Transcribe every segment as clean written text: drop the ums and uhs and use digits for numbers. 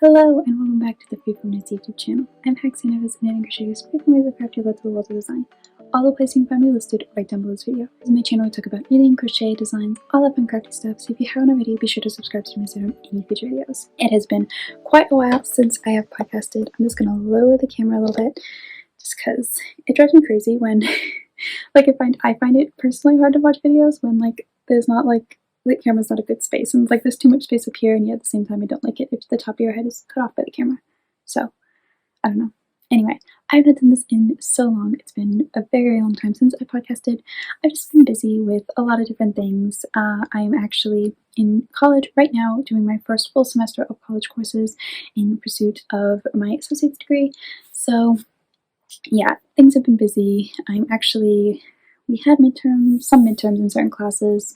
Hello and welcome back to the FreeFormKnits Youtube channel. I'm Haxann Evers, Knit and Crochet Crafting with a crafty led to the world of design. All the places you can find me listed right down below this video. This is my channel where I talk about knitting, crochet, designs, all that fun crafty stuff, so if you haven't already, be sure to subscribe to miss out on any future videos. It has been quite a while since I have podcasted. I'm just going to lower the camera a little bit just because it drives me crazy when I find it personally hard to watch videos when there's not the camera's not a good space, and there's too much space up here, and yet at the same time I don't like it if the top of your head is cut off by the camera. So I don't know. Anyway, I haven't done this in so long. It's been a very long time since I podcasted. I've just been busy with a lot of different things. I'm actually in college right now doing my first full semester of college courses in pursuit of my associate's degree. So yeah, things have been busy. We had some midterms in certain classes,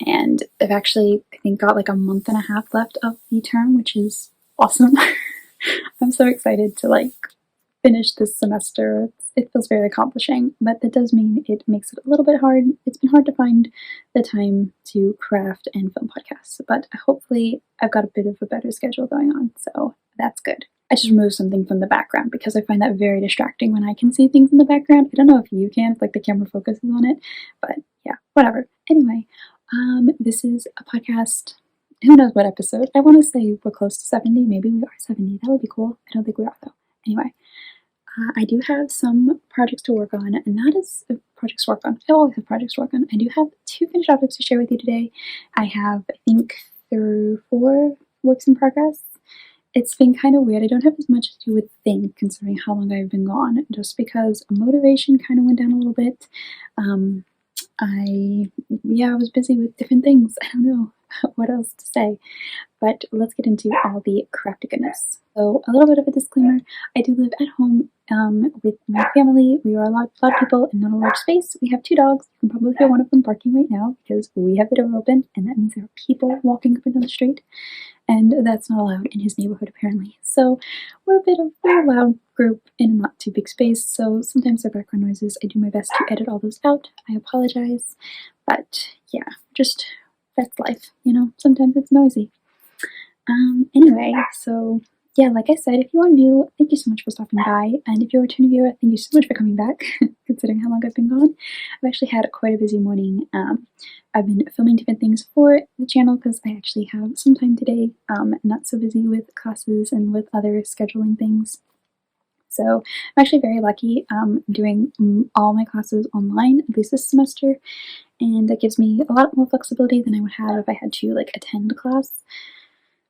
and I've actually, I think, got a month and a half left of the term, which is awesome. I'm so excited to finish this semester. It feels very accomplishing, but that does mean it makes it a little bit hard. It's been hard to find the time to craft and film podcasts, but hopefully I've got a bit of a better schedule going on, so that's good. I just removed something from the background because I find that very distracting when I can see things in the background. I don't know if you can, if the camera focuses on it, but yeah, whatever. Anyway, this is a podcast. Who knows what episode? I want to say we're close to 70. Maybe we are 70. That would be cool. I don't think we are though. Anyway, I do have some projects to work on, and that is projects to work on. I always have projects to work on. I do have 2 finished objects to share with you today. I have, I think, 4 works in progress. It's been kind of weird. I don't have as much as you would think considering how long I've been gone, just because motivation kind of went down a little bit. I was busy with different things. I don't know what else to say, but let's get into all the crafty goodness. So a little bit of a disclaimer, I do live at home with my family. We are a lot of people in not a large space. We have 2 dogs. You can probably hear one of them barking right now because we have the door open, and that means there are people walking up and down the street, and that's not allowed in his neighborhood apparently. So we're a loud group in a not too big space, so sometimes there are background noises. I do my best to edit all those out. I apologize, but yeah, just that's life, sometimes it's noisy. Anyway, so yeah, like I said, if you are new, thank you so much for stopping by, and if you're a returning viewer, thank you so much for coming back, considering how long I've been gone. I've actually had quite a busy morning. I've been filming different things for the channel because I actually have some time today, not so busy with classes and with other scheduling things. So I'm actually very lucky doing all my classes online, at least this semester, and that gives me a lot more flexibility than I would have if I had to attend class,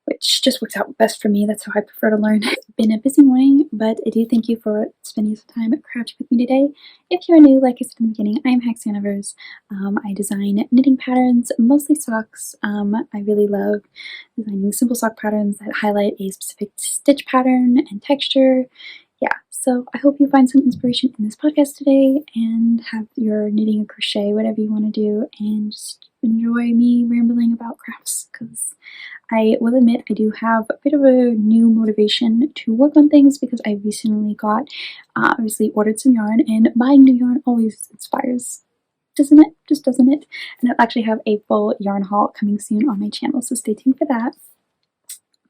which just works out best for me. That's how I prefer to learn. It's been a busy morning, but I do thank you for spending some time crafting with me today. If you're new, like I said in the beginning, I'm Haxann Evers. I design knitting patterns, mostly socks. I really love designing simple sock patterns that highlight a specific stitch pattern and texture. Yeah, so I hope you find some inspiration in this podcast today and have your knitting or crochet, whatever you want to do, and just enjoy me rambling about crafts, because I will admit I do have a bit of a new motivation to work on things because I recently ordered some yarn, and buying new yarn always inspires, doesn't it? Just doesn't it? And I'll actually have a full yarn haul coming soon on my channel, so stay tuned for that.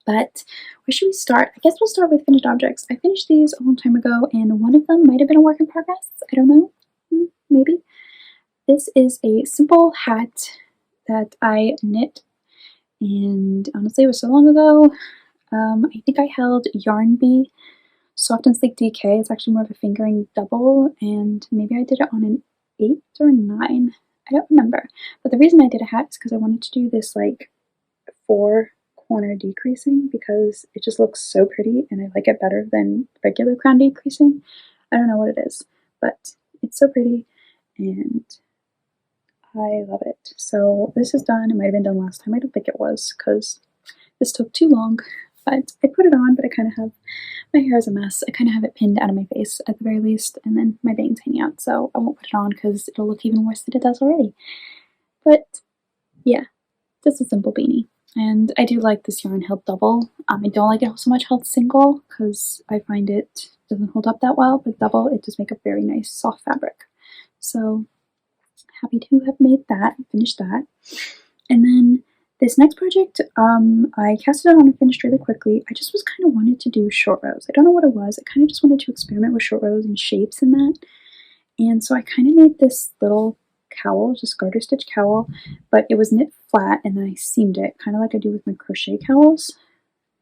But where should we start? I guess we'll start with finished objects. I finished these a long time ago, and one of them might have been a work in progress. I don't know. Maybe. This is a simple hat that I knit, and honestly it was so long ago. I think I held Yarn Bee Soft and Sleek DK. It's actually more of a fingering double, and maybe I did it on an 8 or 9. I don't remember. But the reason I did a hat is because I wanted to do this 4 corner decreasing because it just looks so pretty, and I like it better than regular crown decreasing. I don't know what it is, but it's so pretty and I love it. So this is done. It might have been done last time. I don't think it was because this took too long, but I put it on, but I kind of have, my hair is a mess. I kind of have it pinned out of my face at the very least, and then my bangs hanging out, so I won't put it on because it'll look even worse than it does already. But yeah, just a simple beanie. And I do like this yarn held double. I don't like it so much held single because I find it doesn't hold up that well, but double, it does make a very nice soft fabric. So happy to have made that, finished that. And then This next project, I cast it on and finished really quickly. I just was kind of wanted to do short rows. I don't know what it was. I kind of just wanted to experiment with short rows and shapes and that. And so I kind of made this little cowl, just garter stitch cowl, but it was knit flat and then I seamed it, kind of like I do with my crochet cowls.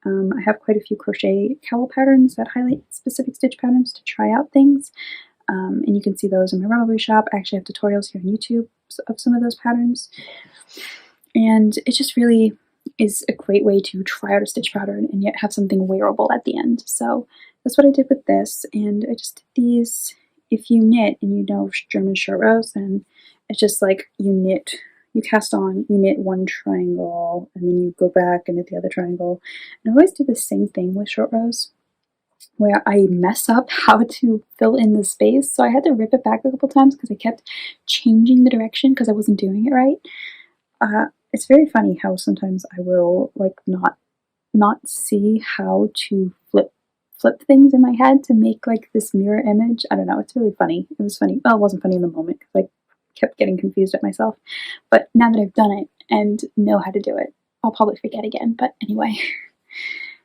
I have quite a few crochet cowl patterns that highlight specific stitch patterns to try out things. And you can see those in my Ravelry Shop. I actually have tutorials here on YouTube of some of those patterns. And it just really is a great way to try out a stitch pattern and yet have something wearable at the end. So that's what I did with this. And I just did these. If you knit and you know German short rows, then it's just like you knit, you cast on, you knit one triangle, and then you go back and knit the other triangle. And I always do the same thing with short rows, where I mess up how to fill in the space. So I had to rip it back a couple times because I kept changing the direction because I wasn't doing it right. It's very funny how sometimes I will like not see how to flip things in my head to make like this mirror image. I don't know, it's really funny. It was funny. Well, it wasn't funny in the moment because I kept getting confused at myself. But now that I've done it and know how to do it, I'll probably forget again. But anyway.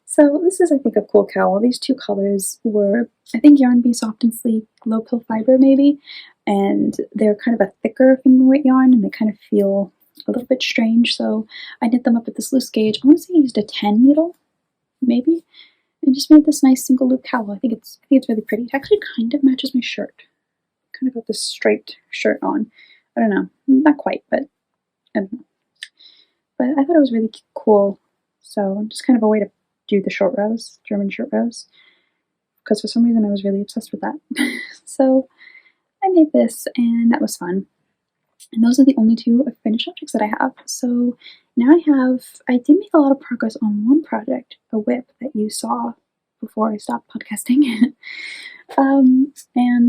So this is, I think, a cool cowl. These two colors were, I think, Yarn Bee Soft and Sleek, low pill fiber maybe, and they're kind of a thicker finger weight yarn, and they kind of feel a little bit strange. So I knit them up with this loose gauge. I want to say I used a 10 needle, maybe, and just made this nice single loop cowl. I think it's really pretty. It actually kind of matches my shirt. Kind of got this striped shirt on. I don't know, not quite, but I don't know. But I thought it was really cool. So just kind of a way to do the short rows, German short rows, because for some reason I was really obsessed with that. So I made this and that was fun. And those are the only two finished objects that I have. So now I did make a lot of progress on one project, a whip that you saw before I stopped podcasting. And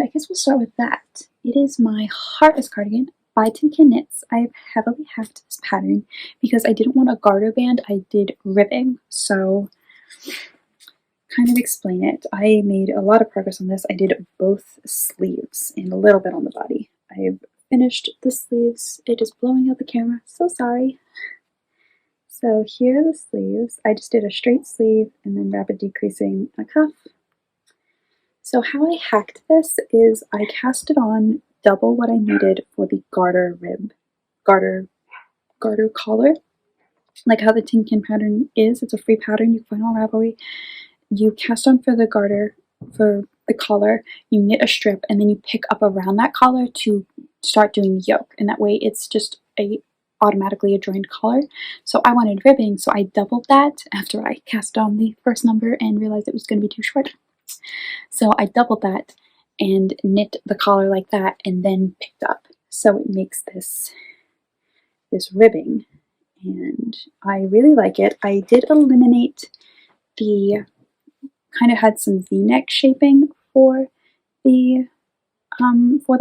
I guess we'll start with that. It is my Heartless cardigan by Tin Can Knits. I've heavily hacked this pattern because I didn't want a garter band, I did ribbing. So kind of explain it. I made a lot of progress on this. I did both sleeves and a little bit on the body. I've finished the sleeves. It is blowing out the camera. So sorry. So here are the sleeves. I just did a straight sleeve and then rapid decreasing a cuff. So how I hacked this is I cast it on double what I needed for the garter collar. Like how the Tin Can pattern is. It's a free pattern you can find on Ravelry. You cast on for the garter, for the collar, you knit a strip, and then you pick up around that collar to start doing the yoke. And that way it's just automatically a joined collar. So I wanted ribbing, so I doubled that after I cast on the first number and realized it was going to be too short. So I doubled that and knit the collar like that and then picked up. So it makes this ribbing. And I really like it. I did eliminate the, kind of had some V-neck shaping for the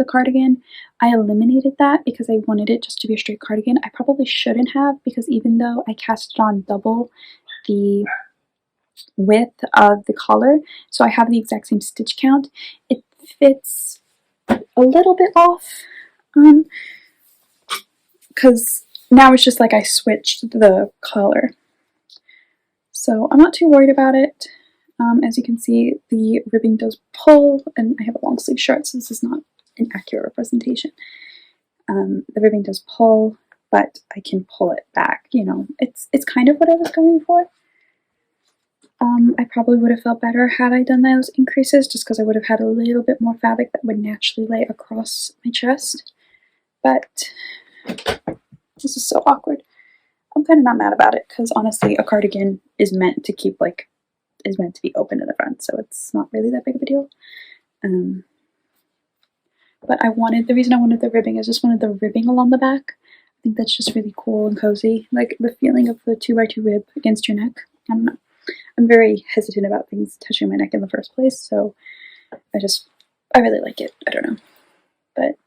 cardigan. I eliminated that because I wanted it just to be a straight cardigan. I probably shouldn't have, because even though I cast it on double the width of the collar, so I have the exact same stitch count, it fits a little bit off, because now it's just like I switched the color. So I'm not too worried about it. As you can see, the ribbing does pull, and I have a long sleeve shirt, so this is not an accurate representation. The ribbing does pull, but I can pull it back. You know, it's kind of what I was going for. I probably would have felt better had I done those increases, just because I would have had a little bit more fabric that would naturally lay across my chest. But this is so awkward. I'm kind of not mad about it, because honestly, a cardigan is meant to keep is meant to be open in the front, so it's not really that big of a deal. But the reason I wanted the ribbing is just wanted the ribbing along the back. I think that's just really cool and cozy, like the feeling of the 2x2 rib against your neck. I don't know. I'm very hesitant about things touching my neck in the first place, so I really like it. I don't know. But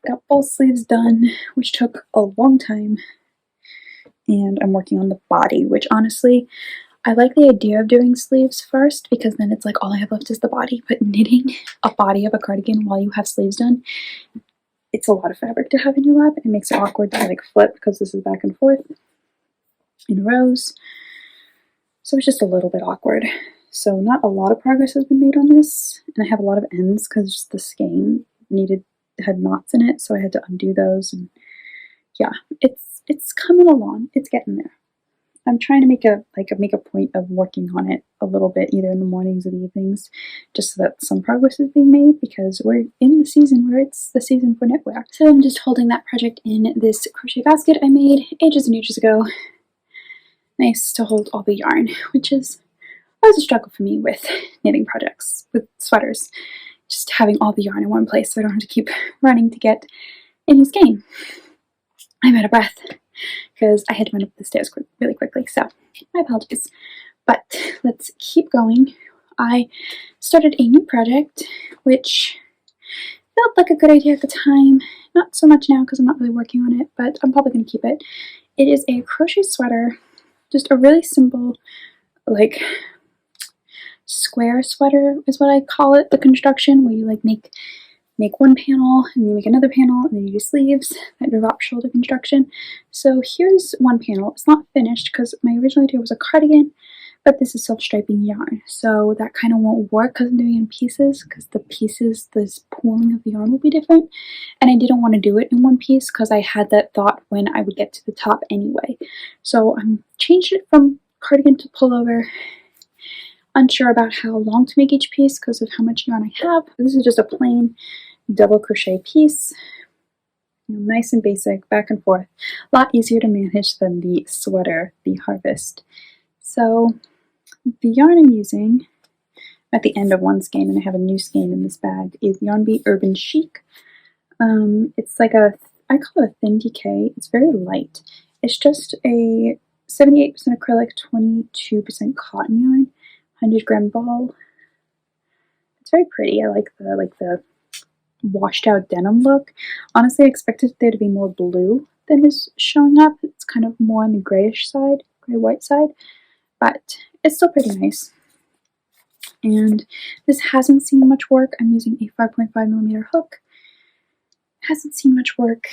got both sleeves done, which took a long time, and I'm working on the body, which honestly, I like the idea of doing sleeves first, because then it's like all I have left is the body. But knitting a body of a cardigan while you have sleeves done, it's a lot of fabric to have in your lap. It makes it awkward to like flip, because this is back and forth. in rows. So it's just a little bit awkward. So not a lot of progress has been made on this, and I have a lot of ends because the skein had knots in it, so I had to undo those. And yeah, it's coming along. It's getting there. I'm trying to make a point of working on it a little bit, either in the mornings or the evenings, just so that some progress is being made, because we're in the season where it's the season for knitwear. So I'm just holding that project in this crochet basket I made ages and ages ago. Nice to hold all the yarn, which is always a struggle for me with knitting projects, with sweaters. Just having all the yarn in one place so I don't have to keep running to get any skein. I'm out of breath because I had to run up the stairs really quickly, so my apologies. But let's keep going. I started a new project, which felt like a good idea at the time. Not so much now because I'm not really working on it, but I'm probably going to keep it. It is a crochet sweater, just a really simple, like, square sweater is what I call it, the construction, where you like make one panel and then you make another panel and then you do sleeves, that drop shoulder construction. So here's one panel. It's not finished because my original idea was a cardigan, but this is self-striping yarn, so that kind of won't work because I'm doing it in pieces, because the pieces, this pooling of the yarn will be different, and I didn't want to do it in one piece because I had that thought when I would get to the top anyway. So I changed it from cardigan to pullover. Unsure about how long to make each piece because of how much yarn I have. This is just a plain double crochet piece. Nice and basic, back and forth. A lot easier to manage than the sweater, the Harvest. So the yarn I'm using at the end of one skein, and I have a new skein in this bag, is Yarn Bee Urban Chic. It's like I call it a thin DK. It's very light. It's just a 78% acrylic, 22% cotton yarn. 100-gram ball. It's very pretty. I like the washed out denim look. Honestly, I expected there to be more blue than is showing up. It's kind of more on the grayish side, gray-white side, but it's still pretty nice. And this hasn't seen much work. I'm using a 5.5mm hook. Hasn't seen much work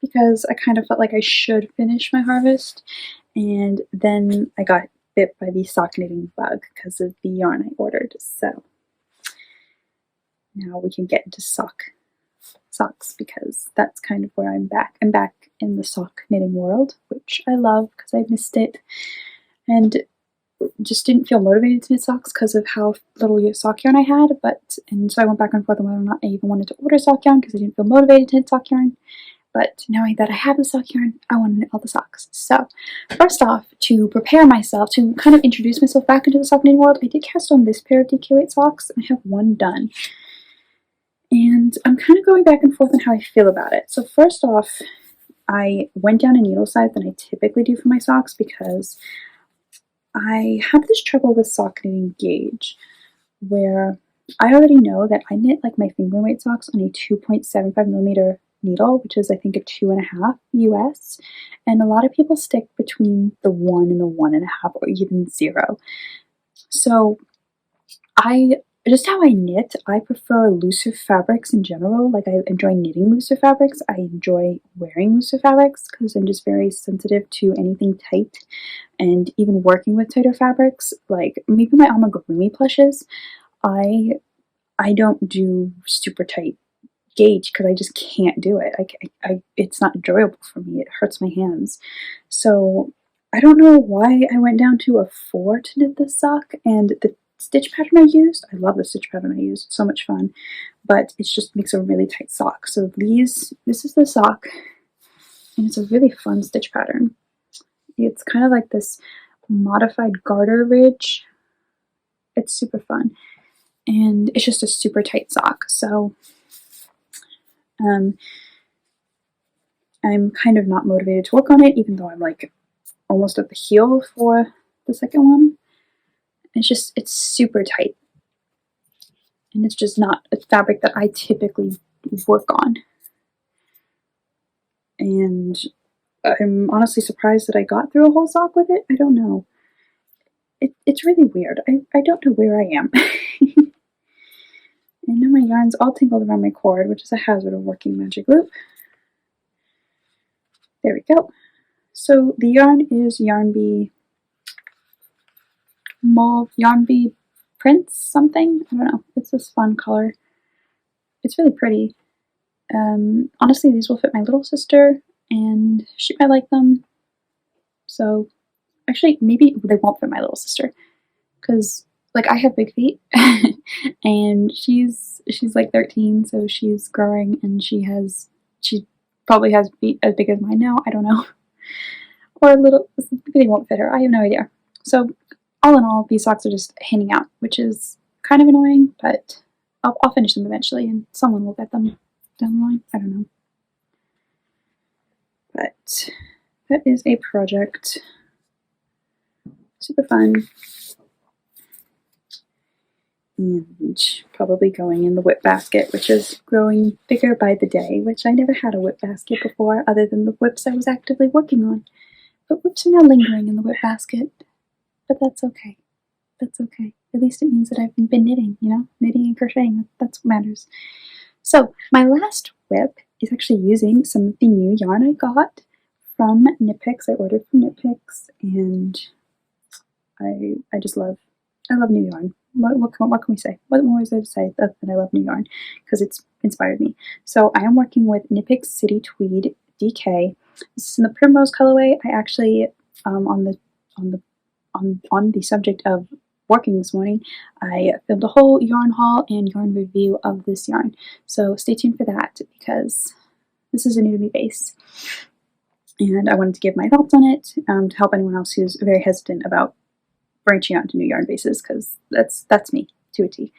because I kind of felt like I should finish my Harvest, and then I got bit by the sock knitting bug because of the yarn I ordered. So now we can get into socks, because that's kind of where I'm back. I'm back in the sock knitting world, which I love because I missed it and just didn't feel motivated to knit socks because of how little sock yarn I had. And so I went back and forth on whether or not I even wanted to order sock yarn because I didn't feel motivated to knit sock yarn. But knowing that I have the sock yarn, I want to knit all the socks. So first off, to prepare myself, to kind of introduce myself back into the sock knitting world, I did cast on this pair of DK weight socks. I have one done. And I'm kind of going back and forth on how I feel about it. So first off, I went down a needle size than I typically do for my socks because I have this trouble with sock knitting gauge, where I already know that I knit like my finger weight socks on a 2.75mm needle, which is I think a 2.5 US, and a lot of people stick between the 1 and the 1.5 or even 0. So just how I knit, I prefer looser fabrics in general. Like, I enjoy knitting looser fabrics. I enjoy wearing looser fabrics because I'm just very sensitive to anything tight, and even working with tighter fabrics, like maybe my amigurumi plushes, I don't do super tight gauge because I just can't do it. It's not enjoyable for me. It hurts my hands. So I don't know why I went down to a 4 to knit this sock, and the stitch pattern I used, I love the stitch pattern I used, it's so much fun, but it just makes a really tight sock. So this is the sock, and it's a really fun stitch pattern. It's kind of like this modified garter ridge. It's super fun, and it's just a super tight sock. So I'm kind of not motivated to work on it, even though I'm like almost at the heel for the second one. It's super tight, and it's just not a fabric that I typically work on. And I'm honestly surprised that I got through a whole sock with it. I don't know. It's really weird. I don't know where I am. And now my yarn's all tangled around my cord, which is a hazard of working magic loop. There we go. So the yarn is Yarn Bee Mauve, Yarn Bee Prince something. I don't know. It's this fun color. It's really pretty. Honestly, these will fit my little sister, and she might like them. So, actually, maybe they won't fit my little sister, because like I have big feet, and she's like 13, so she's growing, and she probably has feet as big as mine now. I don't know, or a little. Maybe they won't fit her. I have no idea. So, all in all, these socks are just hanging out, which is kind of annoying, but I'll finish them eventually, and someone will get them down the line. I don't know. But that is a project. Super fun. And probably going in the whip basket, which is growing bigger by the day, which I never had a whip basket before, other than the whips I was actively working on. But whips are now lingering in the whip basket. But that's okay. That's okay. At least it means that I've been knitting, you know? Knitting and crocheting. That's what matters. So, my last whip is actually using some of the new yarn I got from Knit Picks. I ordered from Knit Picks, and I just love new yarn. What can we say? What more is there to say that I love new yarn? Because it's inspired me. So I am working with Knit Picks City Tweed DK. This is in the Primrose colorway. I actually on the subject of working this morning, I filmed a whole yarn haul and yarn review of this yarn. So stay tuned for that, because this is a new to me base. And I wanted to give my thoughts on it to help anyone else who's very hesitant about branching out into new yarn bases, because that's me to a T.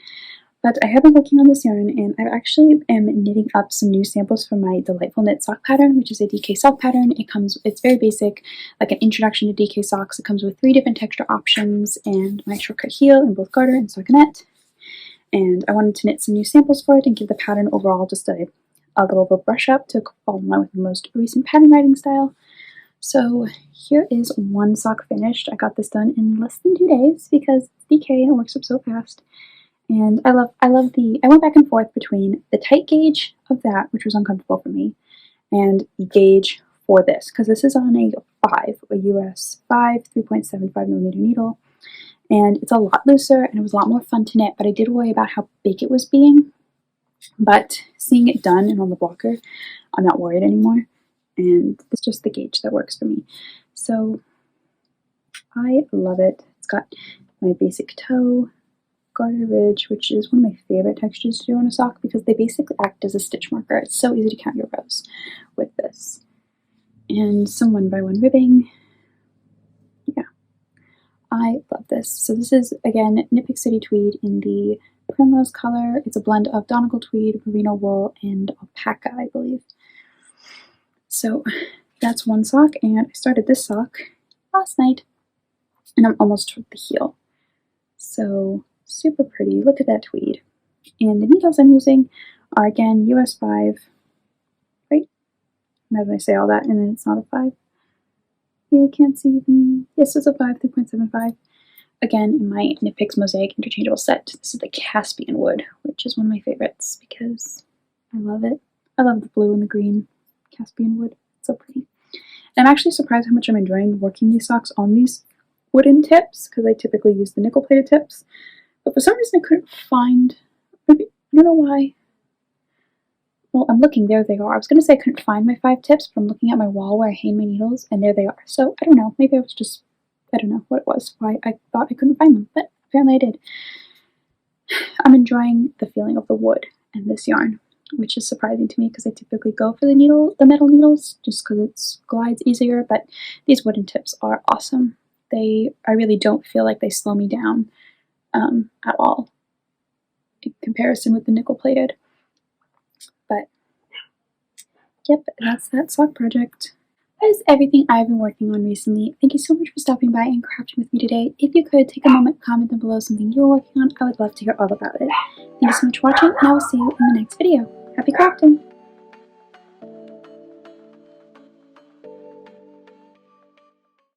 But I have been working on this yarn, and I actually am knitting up some new samples for my Delightful Knit sock pattern, which is a DK sock pattern. It's very basic, like an introduction to DK socks. It comes with 3 different texture options and my shortcut heel in both garter and stockinette. And I wanted to knit some new samples for it and give the pattern overall just a little bit of a brush up to fall in line with the most recent pattern writing style. So here is one sock finished. I got this done in less than 2 days because it's DK and it works up so fast. And I went back and forth between the tight gauge of that, which was uncomfortable for me, and the gauge for this, because this is on a US 5 3.75mm needle, and it's a lot looser and it was a lot more fun to knit, but I did worry about how big it was being. But seeing it done and on the blocker, I'm not worried anymore, and it's just the gauge that works for me. So I love it. It's got my basic toe, garter ridge, which is one of my favorite textures to do on a sock because they basically act as a stitch marker. It's so easy to count your rows with this. And some 1x1 ribbing. Yeah, I love this. So this is, again, Knit Picks City Tweed in the Primrose color. It's a blend of Donegal tweed, merino wool, and alpaca, I believe. So that's one sock, and I started this sock last night, and I'm almost toward the heel. So super pretty. Look at that tweed. And the needles I'm using are, again, US 5. Right? Imagine I say all that and then it's not a 5. Yeah, I can't see even. Yes, it's a 5, 3.75. Again, in my Knit Picks Mosaic interchangeable set. This is the Caspian wood, which is one of my favorites because I love it. I love the blue and the green Caspian wood. It's so pretty. And I'm actually surprised how much I'm enjoying working these socks on these wooden tips, because I typically use the nickel plated tips. But for some reason I couldn't find, maybe, I don't know why. Well, I'm looking, there they are. I was going to say I couldn't find my 5 tips, but I'm looking at my wall where I hang my needles, and there they are. So, I don't know, maybe I was just, I don't know what it was, why I thought I couldn't find them, but apparently I did. I'm enjoying the feeling of the wood and this yarn, which is surprising to me because I typically go for the metal needles, just because it glides easier, but these wooden tips are awesome. I really don't feel like they slow me down at all in comparison with the nickel plated. But yep, that's that sock project. That is everything I've been working on recently. Thank you so much for stopping by and crafting with me today. If you could take a moment, comment down below something you're working on. I would love to hear all about it. Thank you so much for watching, and I will see you in the next video. Happy crafting!